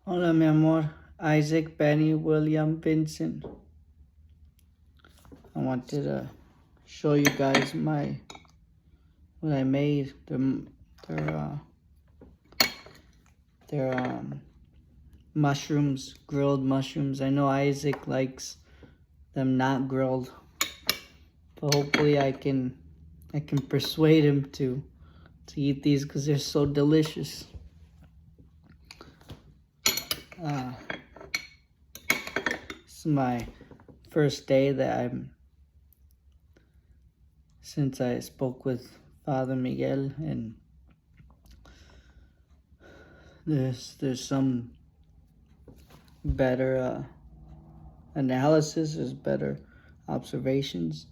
Hola, mi amor. Isaac, Benny, William, Vincent. I wanted to show you guys what I made. They're mushrooms, grilled mushrooms. I know Isaac likes them not grilled, but hopefully I can persuade him to eat these because they're so delicious. This is my first day since I spoke with Father Miguel, and there's some better analysis, there's better observations.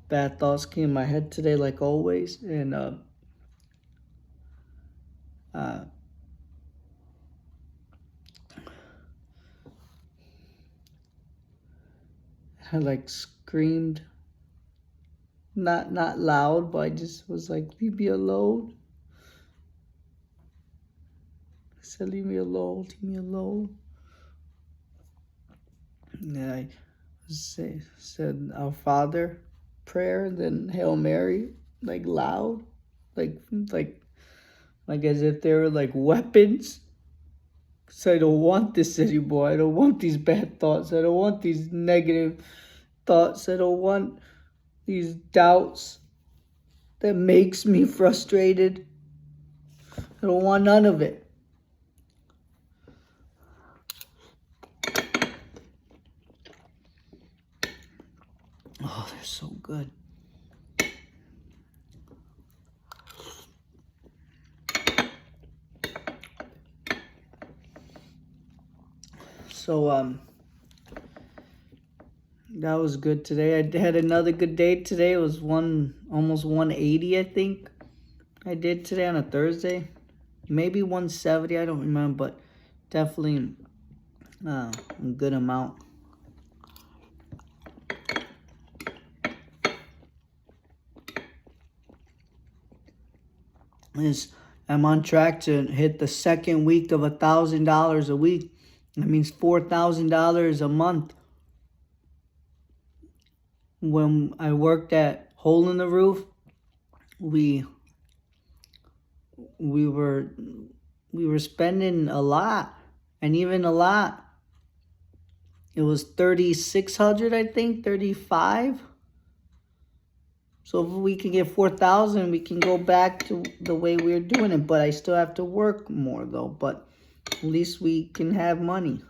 Bad thoughts came in my head today, like always, and I like screamed, not loud, but I just was like, leave me alone. I said, leave me alone, leave me alone. And then I said Our Father prayer, then Hail Mary, like loud, like as if they were like weapons. So I don't want this anymore. I don't want these bad thoughts. I don't want these negative thoughts. I don't want these doubts that makes me frustrated. I don't want none of it. Oh, they're so good. So that was good today. I had another good day today. It was almost 180, I think. I did today on a Thursday. Maybe 170, I don't remember, but definitely a good amount. I'm on track to hit the second week of $1,000 a week. That means $4,000 a month. When I worked at Hole in the Roof, we were spending a lot, and even a lot. It was 3,600, I think, 35. So if we can get 4,000, we can go back to the way we were doing it. But I still have to work more, though. But at least we can have money.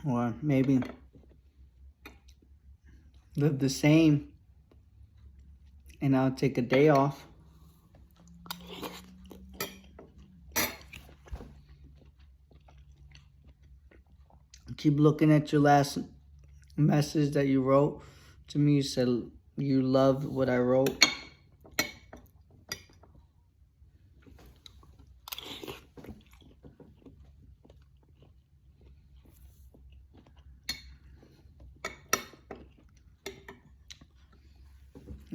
Or maybe live the same, and I'll take a day off. Keep looking at your last message that you wrote to me. You said you loved what I wrote.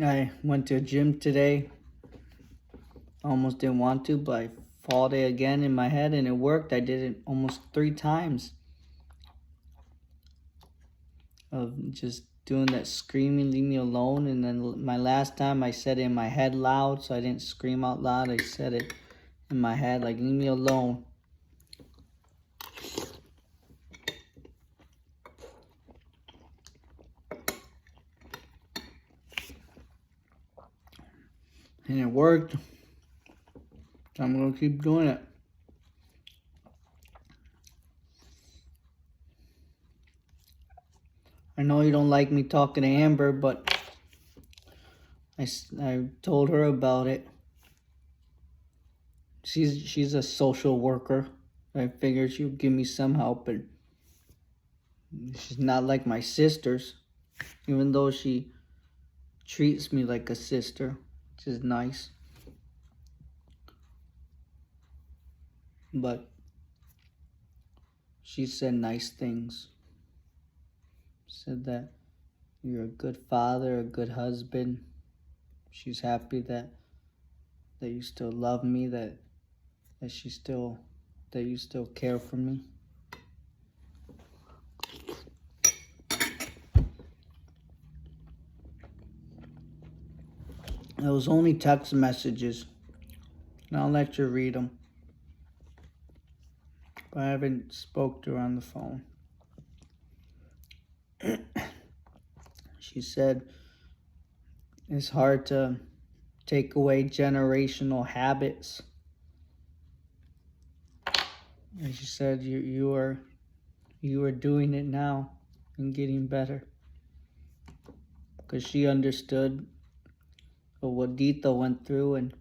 I went to a gym today. Almost didn't want to, but I fought it again in my head, and it worked. I did it almost 3 times of just doing that screaming, leave me alone. And then my last time I said it in my head loud, so I didn't scream out loud. I said it in my head, like, leave me alone. And it worked. So I'm going to keep doing it. I know you don't like me talking to Amber, but I told her about it. She's a social worker. I figured she would give me some help, and she's not like my sisters, even though she treats me like a sister, which is nice. But she said nice things. Said that you're a good father, a good husband. She's happy that you still love me, that she still that you still care for me. It was only text messages, and I'll let you read them. But I haven't spoke to her on the phone. She said it's hard to take away generational habits. And she said you are doing it now and getting better. Because she understood what Dita went through, and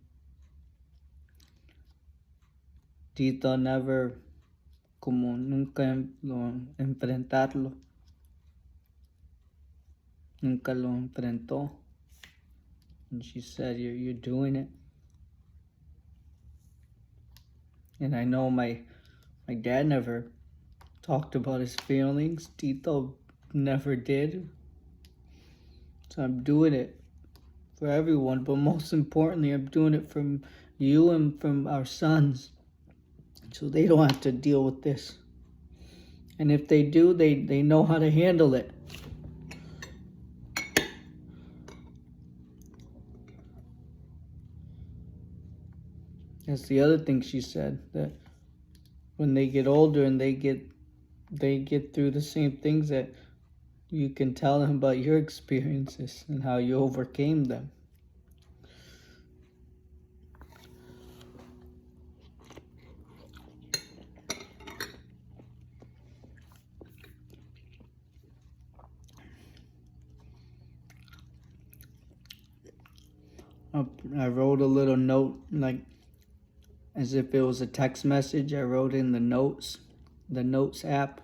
Dita never como nunca lo enfrentarlo. Nunca lo enfrentó. And she said, you're doing it. And I know my dad never talked about his feelings. Tito never did. So I'm doing it for everyone. But most importantly, I'm doing it from you and from our sons. So they don't have to deal with this. And if they do, they know how to handle it. That's the other thing she said, that when they get older and they get through the same things, that you can tell them about your experiences and how you overcame them. I wrote a little note, like as if it was a text message. I wrote in the notes app.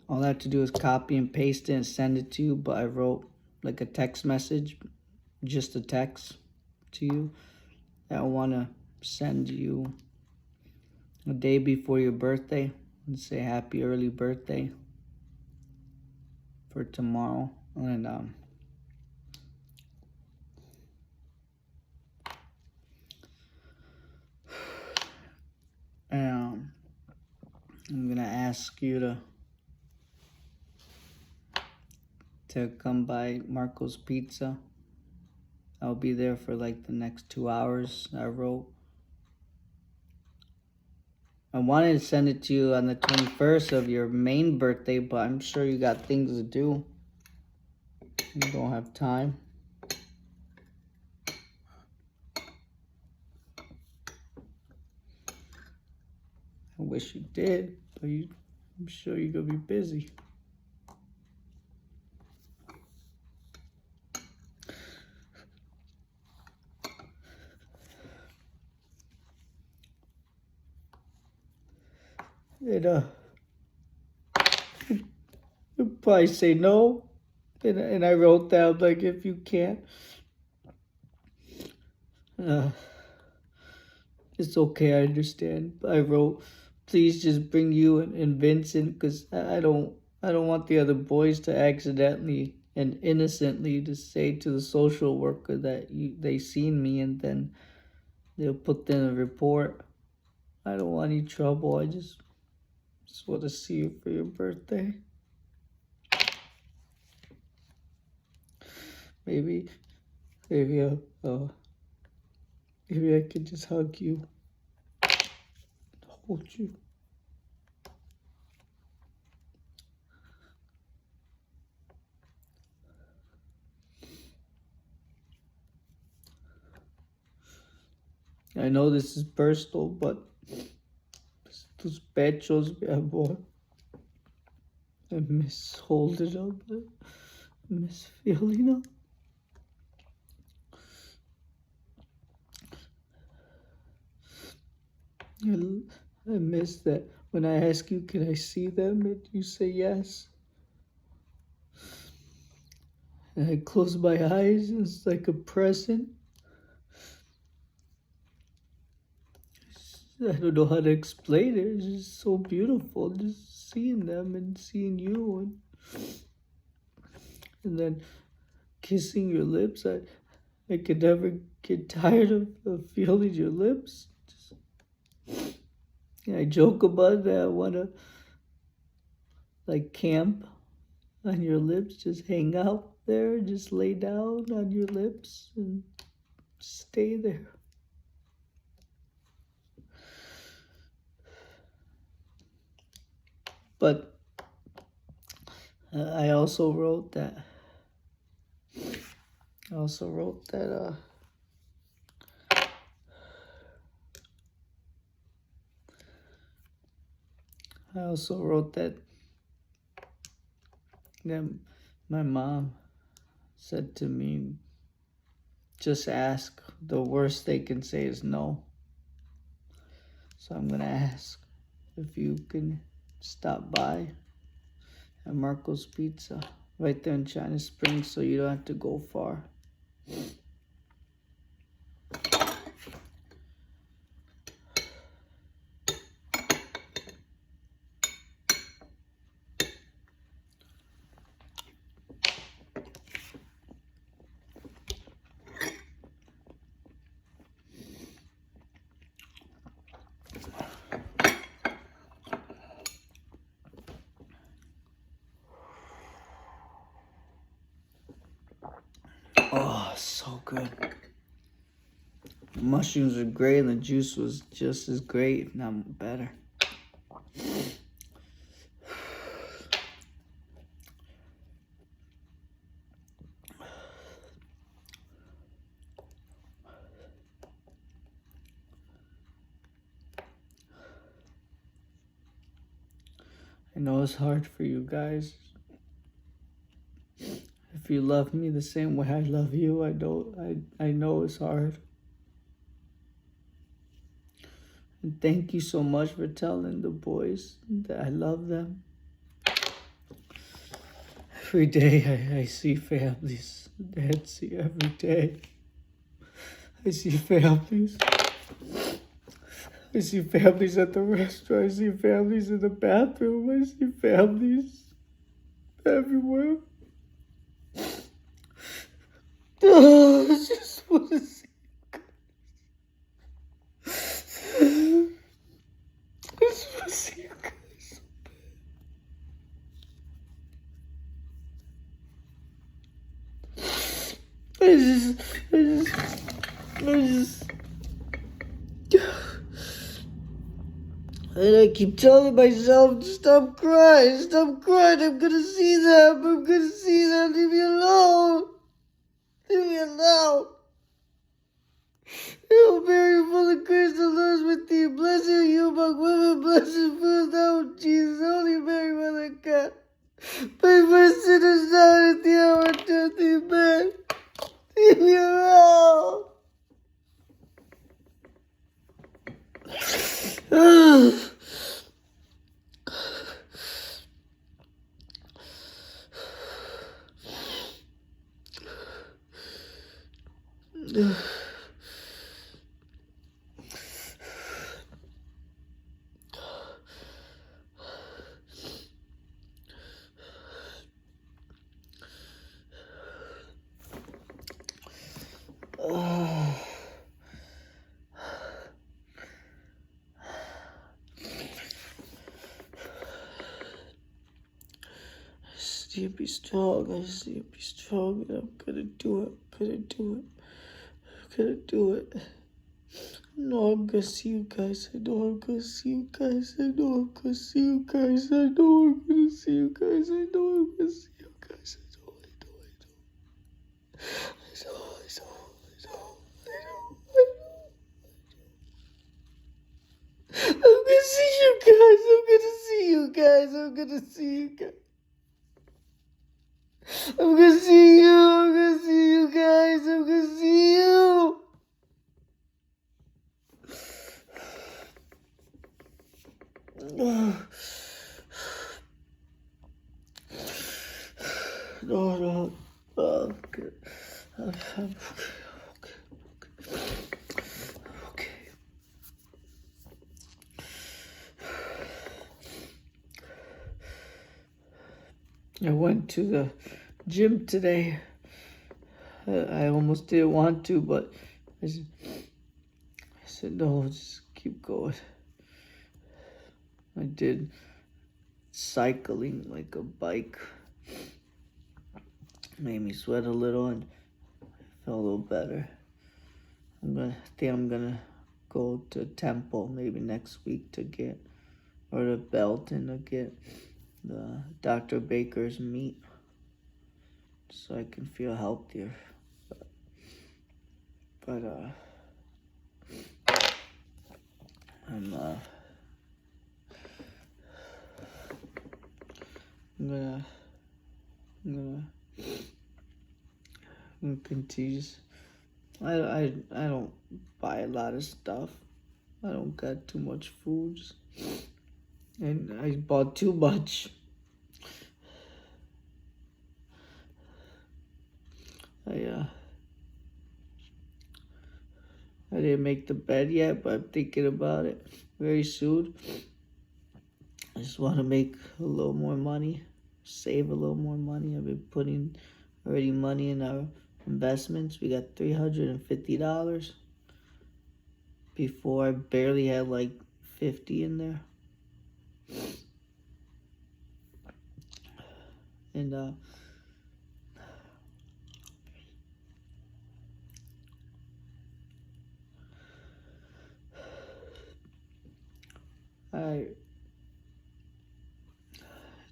All I have to do is copy and paste it and send it to you, but I wrote like a text message, just a text to you that I want to send you a day before your birthday and say happy early birthday for tomorrow. And I'm gonna ask you to come by Marco's Pizza. I'll be there for like the next 2 hours. I wanted to send it to you on the 21st of your main birthday, but I'm sure you got things to do. You don't have time. I wish you did, but I'm sure you're gonna be busy. And you'll probably say no. And I wrote down, like, if you can't, it's okay, I understand. I wrote, please just bring you and Vincent, because I don't want the other boys to accidentally and innocently to say to the social worker that they seen me, and then they'll put in a report. I don't want any trouble. I just want to see you for your birthday. Maybe I could just hug you, hold you. I know this is personal, but tus pechos, mi amor. I miss holding them. I miss feeling them. I miss that when I ask you, can I see them, and you say yes. And I close my eyes, and it's like a present. I don't know how to explain it. It's just so beautiful, just seeing them and seeing you. and then kissing your lips. I could never get tired of feeling your lips. I joke about that. I want to like camp on your lips, just hang out there, just lay down on your lips and stay there. But I also wrote that. I also wrote that. I also wrote that. That my mom said to me, "Just ask. The worst they can say is no." So I'm gonna ask if you can stop by at Marco's Pizza right there in China Springs, so you don't have to go far. Oh, so good. The mushrooms were great and the juice was just as great, if not better. I know it's hard for you guys. If you love me the same way I love you, I know it's hard. And thank you so much for telling the boys that I love them. Every day I see families. Dad see every day. I see families. I see families at the restaurant. I see families in the bathroom. I see families everywhere. Oh, I just want to see you guys. I just want to see you guys. I just. And I keep telling myself, stop crying, stop crying. I'm gonna see them. I'm gonna see them. Leave me alone. Leave me alone. Hail Mary, full of grace, the Lord is with thee. Blessed are you among women, blessed is fruit of thy womb, Jesus. Holy Mary, Mother of God, pray for sinners now and at the hour of death. Amen. Leave me alone. I just need to be strong. I just need to be strong. And I'm gonna do it. I'm gonna do it. I'm gonna do it. I know I'm gonna see you guys. I know I'm gonna see you guys. I know I'm gonna see you guys. I know I'm gonna see you guys. I know I'm gonna see you guys. I know. I'm gonna see you guys. I'm gonna see you guys. I'm gonna see you guys. I'm gonna see you. I'm gonna see you guys. I'm gonna see you. No. Oh, good. I'm okay. I went to the gym today. I almost didn't want to, but I said no, just keep going. I did cycling like a bike. Made me sweat a little and felt a little better. I think I'm gonna go to Temple maybe next week to get, or to Belton to get the Dr. Baker's meat so I can feel healthier. But I'm gonna I'm gonna continue. I don't buy a lot of stuff. I don't got too much foods, and I bought too much. I didn't make the bed yet, but I'm thinking about it very soon. I just want to make a little more money, save a little more money. I've been putting already money in our investments. We got $350. Before I barely had like 50 in there. And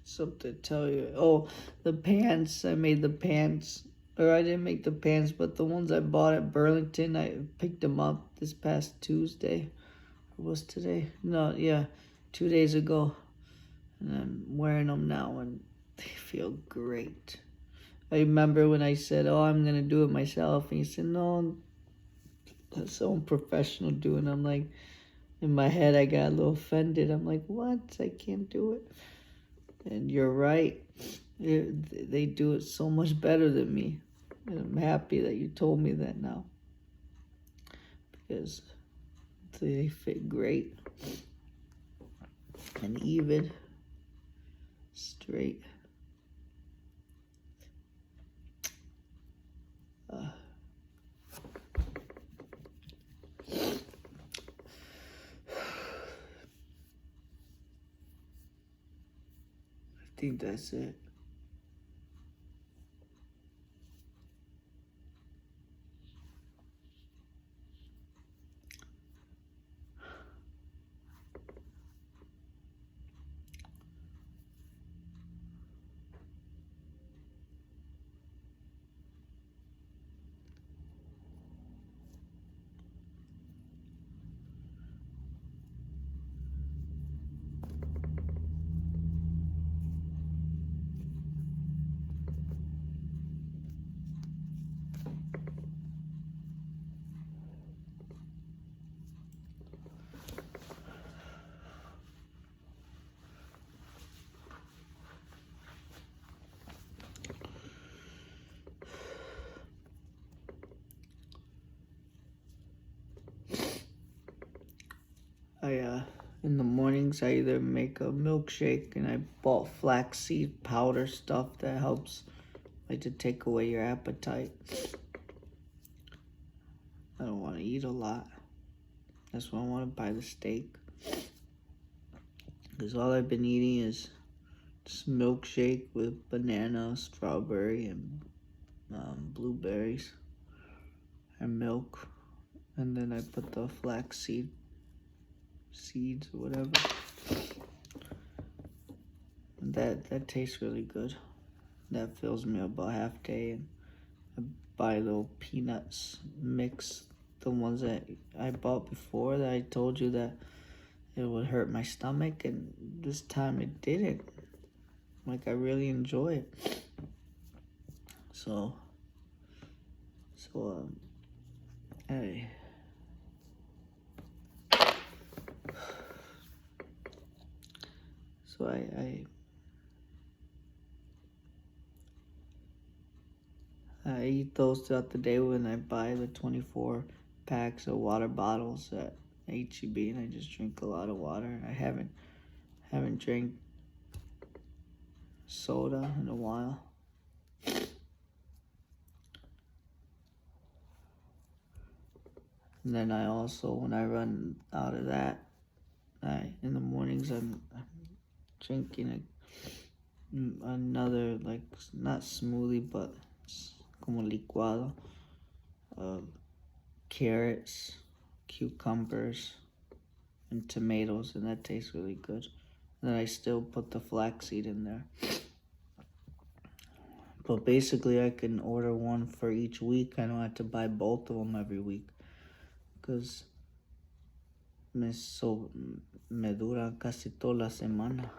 something to tell you. Oh, the pants. I made the pants. Or I didn't make the pants, but the ones I bought at Burlington, I picked them up this past Tuesday. Or was today? No, yeah, 2 days ago. And I'm wearing them now, and they feel great. I remember when I said, oh, I'm going to do it myself. And he said, no, that's so unprofessional doing it. I'm like, in my head, I got a little offended. I'm like, what? I can't do it. And you're right. They do it so much better than me. And I'm happy that you told me that now. Because they fit great. And even. Straight. I think that's it. In the mornings, I either make a milkshake, and I bought flaxseed powder stuff that helps, like, to take away your appetite. I don't want to eat a lot. That's why I want to buy the steak. Because all I've been eating is just milkshake with banana, strawberry, and blueberries, and milk. And then I put the flaxseed seeds or whatever. And that tastes really good. That fills me up about half day. And I buy little peanuts mix, the ones that I bought before that I told you that it would hurt my stomach, and this time it didn't. Like, I really enjoy it. So I I eat those throughout the day when I buy the 24 packs of water bottles at HEB, and I just drink a lot of water. I haven't drank soda in a while. And then I also, when I run out of that, in the mornings I'm drinking another, like, not smoothie, but como licuado of carrots, cucumbers, and tomatoes, and that tastes really good. And then I still put the flaxseed in there. But basically, I can order one for each week. I don't have to buy both of them every week, because me dura casi toda la semana.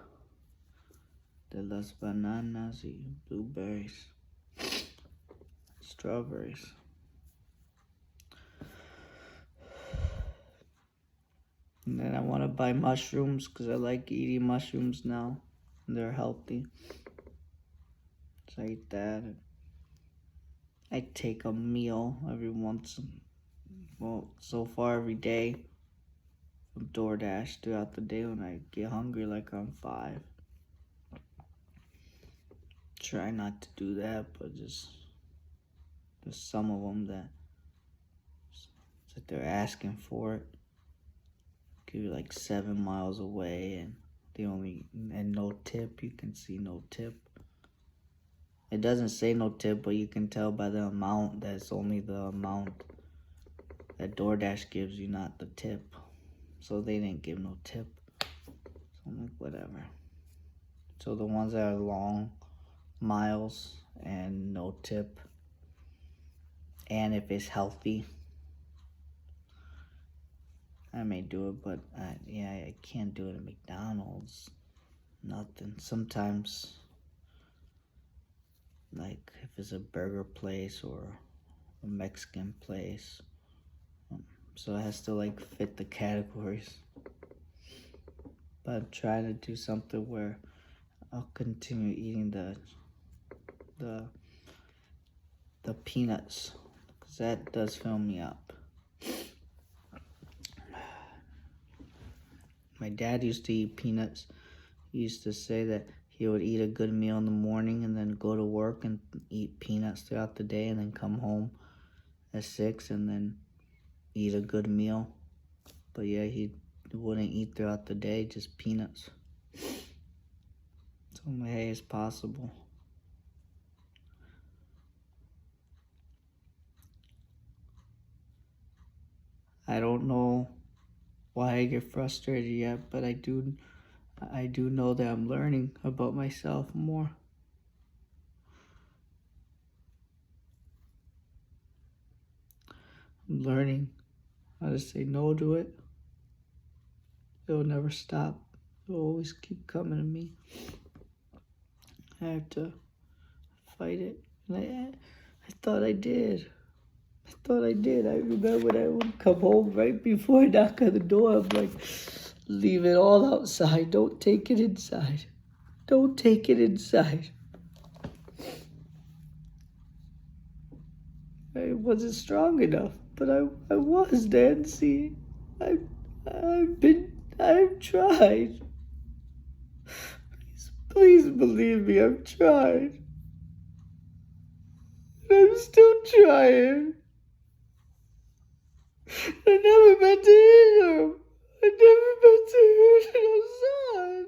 De las bananas y blueberries, strawberries. And then I want to buy mushrooms because I like eating mushrooms now. And they're healthy. So I eat that. I take a meal every once, well, so far every day from DoorDash throughout the day when I get hungry, like I'm 5. Try not to do that, but just there's some of them that they're asking for it. You're like 7 miles away, and and no tip. You can see no tip. It doesn't say no tip, but you can tell by the amount that it's only the amount that DoorDash gives you, not the tip. So they didn't give no tip. So I'm like, whatever. So the ones that are long miles and no tip, and if it's healthy, I may do it, but I can't do it at McDonald's. Nothing. Sometimes, like if it's a burger place or a Mexican place, so it has to like fit the categories. But I'm trying to do something where I'll continue eating the peanuts, because that does fill me up. My dad used to eat peanuts. He used to say that he would eat a good meal in the morning and then go to work and eat peanuts throughout the day, and then come home at 6 and then eat a good meal. But yeah, he wouldn't eat throughout the day, just peanuts. So I'm like, hey, it's possible. I don't know why I get frustrated yet, but I do know that I'm learning about myself more. I'm learning how to say no to it. It'll never stop. It'll always keep coming to me. I have to fight it. And I thought I did. I remember when I would come home right before I knock on the door, I'm like, leave it all outside. Don't take it inside. Don't take it inside. I wasn't strong enough, but I was, Nancy. I've tried. Please believe me, I've tried. And I'm still trying. I never meant to hit him. I never meant to hurt your son.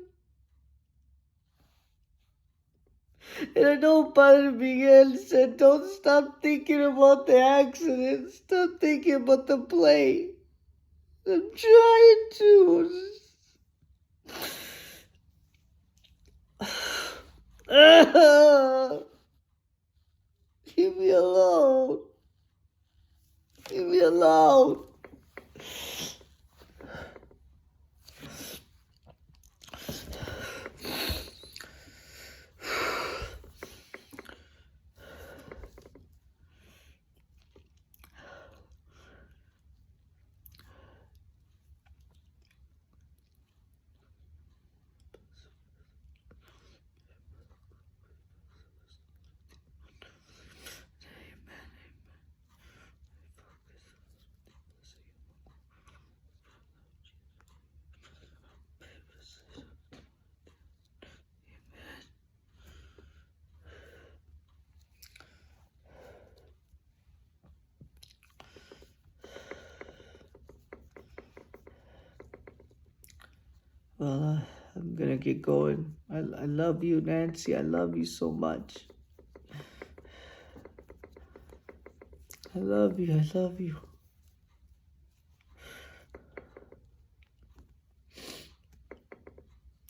And I know Padre Miguel said, don't stop thinking about the accident. Stop thinking about the plane. I'm trying to. Leave me alone. Leave me alone. Well, I'm gonna get going. I love you, Nancy. I love you so much. I love you. I love you.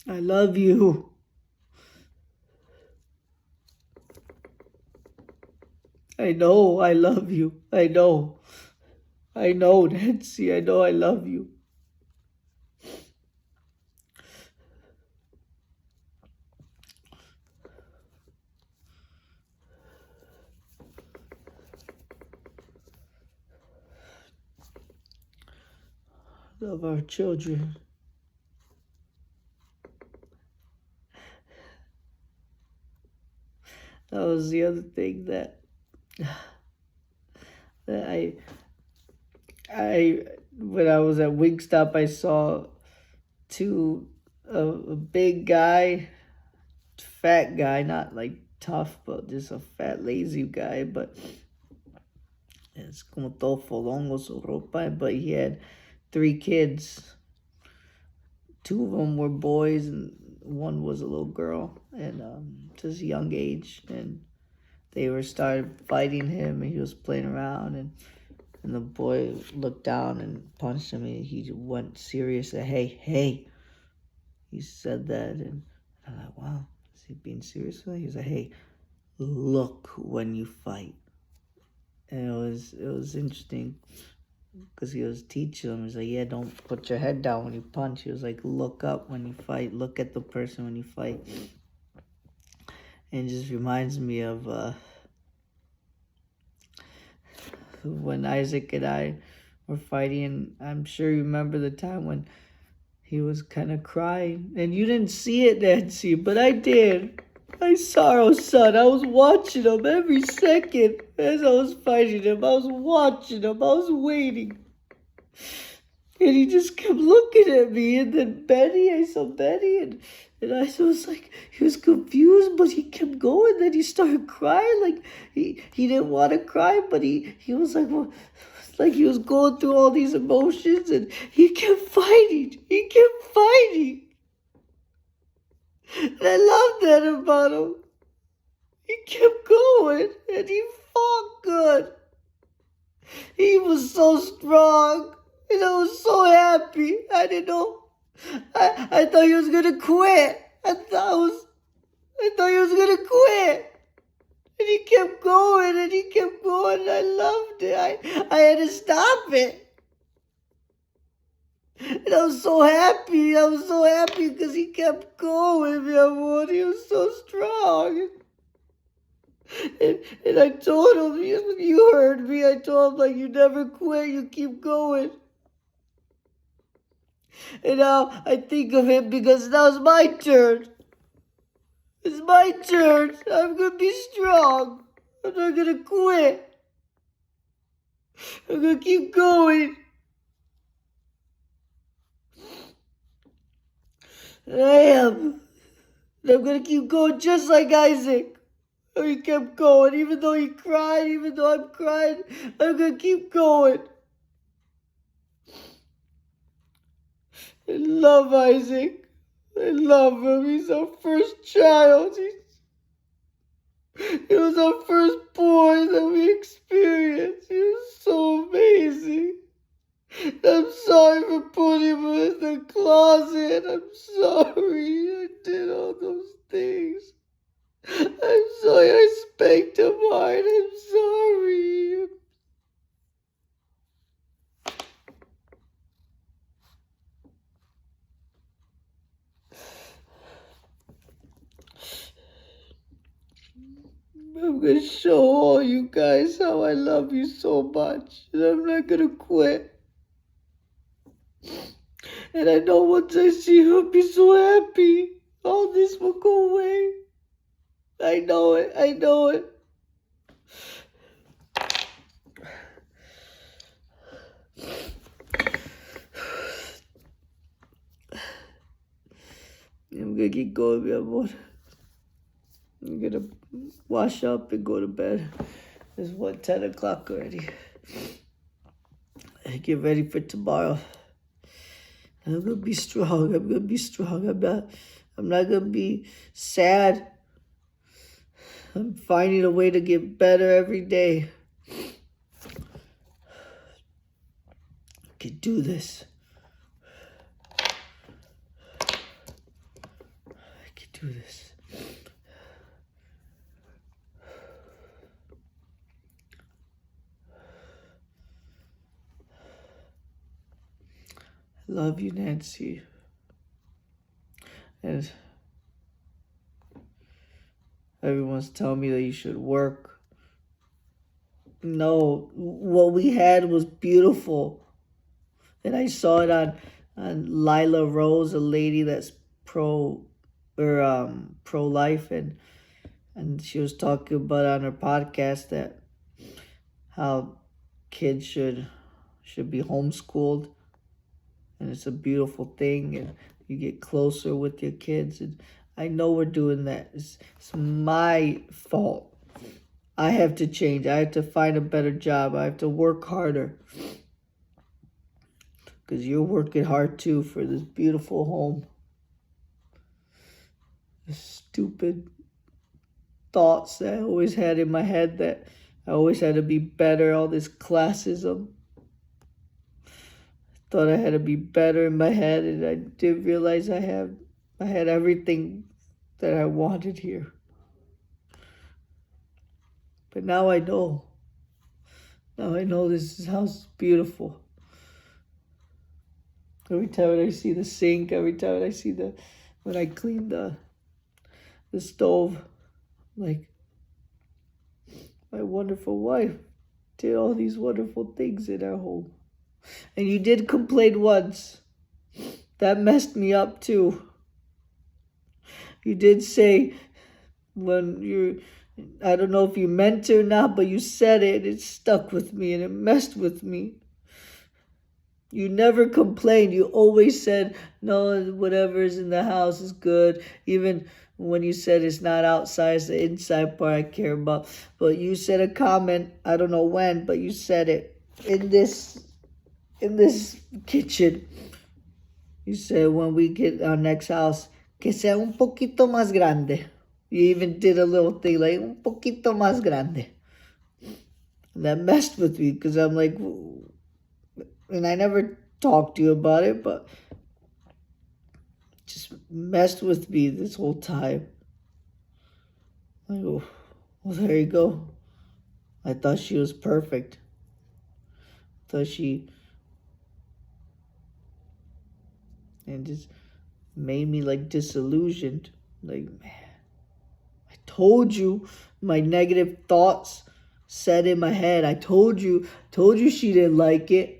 I love you. I know I love you. I know. I know, Nancy. I know I love you. Love our children. That was the other thing that I when I was at Wingstop, I saw a big guy, fat guy, not like tough, but just a fat lazy guy, but es como todo fodongo su ropa, but he had 3 kids. 2 of them were boys and one was a little girl, and just young age, and they were started fighting him, and he was playing around, and the boy looked down and punched him, and he went serious. Hey, he said that, and I'm like, wow, is he being serious with me? He's like, hey, look when you fight. And it was interesting because he was teaching him. He's like, yeah, don't put your head down when you punch. He was like, look up when you fight. Look at the person when you fight. And it just reminds me of when Isaac and I were fighting. I'm sure you remember the time when he was kind of crying. And you didn't see it, Nancy, but I did. I saw our son. I was watching him every second as I was fighting him. I was watching him. I was waiting. And he just kept looking at me. And then I saw Benny. And I was like, he was confused, but he kept going. Then he started crying. Like, he didn't want to cry, but he was like, well, like he was going through all these emotions. And he kept fighting. He kept fighting. And I love that about him. He kept going, and he fought good. He was so strong, and I was so happy. I didn't know. I thought he was gonna quit. I thought he was gonna quit. And he kept going, and he kept going, and I loved it. I had to stop it. And I was so happy. I was so happy because he kept going, mi amor. He was so strong. And I told him, you heard me. I told him, like, you never quit. You keep going. And now I think of it because now it's my turn. It's my turn. I'm going to be strong. I'm not going to quit. I'm going to keep going. And I am. And I'm going to keep going just like Isaac. And he kept going. Even though he cried, even though I'm crying, I'm going to keep going. I love Isaac. I love him. He's our first child. He was our first boy that we experienced. He was so amazing. I'm sorry for putting him in the closet. I'm sorry. I did all those things. I'm sorry. I spanked him hard. I'm sorry. I'm going to show all you guys how I love you so much. And I'm not going to quit. And I know once I see her, I'll be so happy. All this will go away. I know it. I know it. I'm going to keep going, mi amor. I'm going to wash up and go to bed. It's 10 o'clock already. Get ready for tomorrow. I'm gonna be strong. I'm gonna be strong. I'm not gonna be sad. I'm finding a way to get better every day. I can do this. I can do this. I love you, Nancy. And everyone's telling me that you should work. No, what we had was beautiful. And I saw it on Lila Rose, a lady that's pro-life, and she was talking about on her podcast that how kids should be homeschooled, and it's a beautiful thing, and you get closer with your kids. And I know we're doing that. It's my fault. I have to change. I have to find a better job. I have to work harder. Because you're working hard too for this beautiful home. The stupid thoughts that I always had in my head that I always had to be better, all this classism. I thought I had to be better in my head, and I didn't realize I had everything that I wanted here. But now I know. Now I know this house is beautiful. Every time I see the sink, every time I see when I clean the stove, like, my wonderful wife did all these wonderful things in our home. And you did complain once. That messed me up too. You did say I don't know if you meant to or not, but you said it. It stuck with me and it messed with me. You never complained. You always said, no, whatever's in the house is good. Even when you said it's not outside, it's the inside part I care about. But you said a comment, I don't know when, but you said it in this kitchen. You said when we get our next house, que sea un poquito más grande. You even did a little thing like, un poquito más grande. And that messed with me because I'm like, and I never talked to you about it, but it just messed with me this whole time. I go, well, there you go. I thought she was perfect. I thought she... And just made me like disillusioned. Like, man, I told you my negative thoughts set in my head. I told you she didn't like it.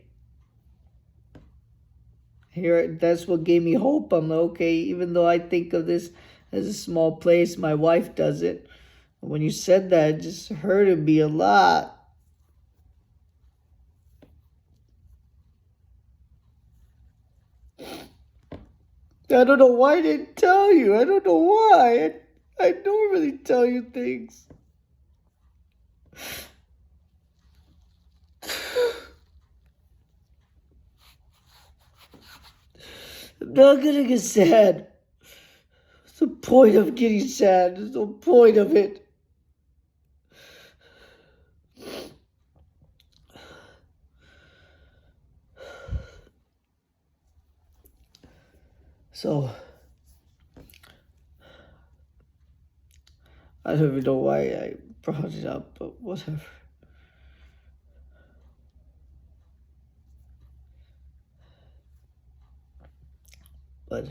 Here, that's what gave me hope. I'm like, okay, even though I think of this as a small place, my wife doesn't. When you said that, it just hurted me a lot. I don't know why I didn't tell you. I don't know why. I normally tell you things. I'm not gonna get sad. What's the point of getting sad? There's no point of it. So, I don't even know why I brought it up, but whatever. But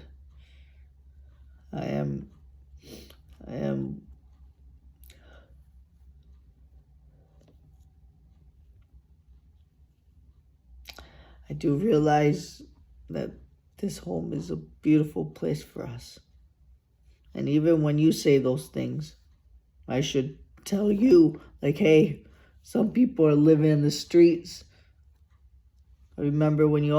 I do realize that this home is a beautiful place for us. And even when you say those things, I should tell you, like, hey, some people are living in the streets. I remember when you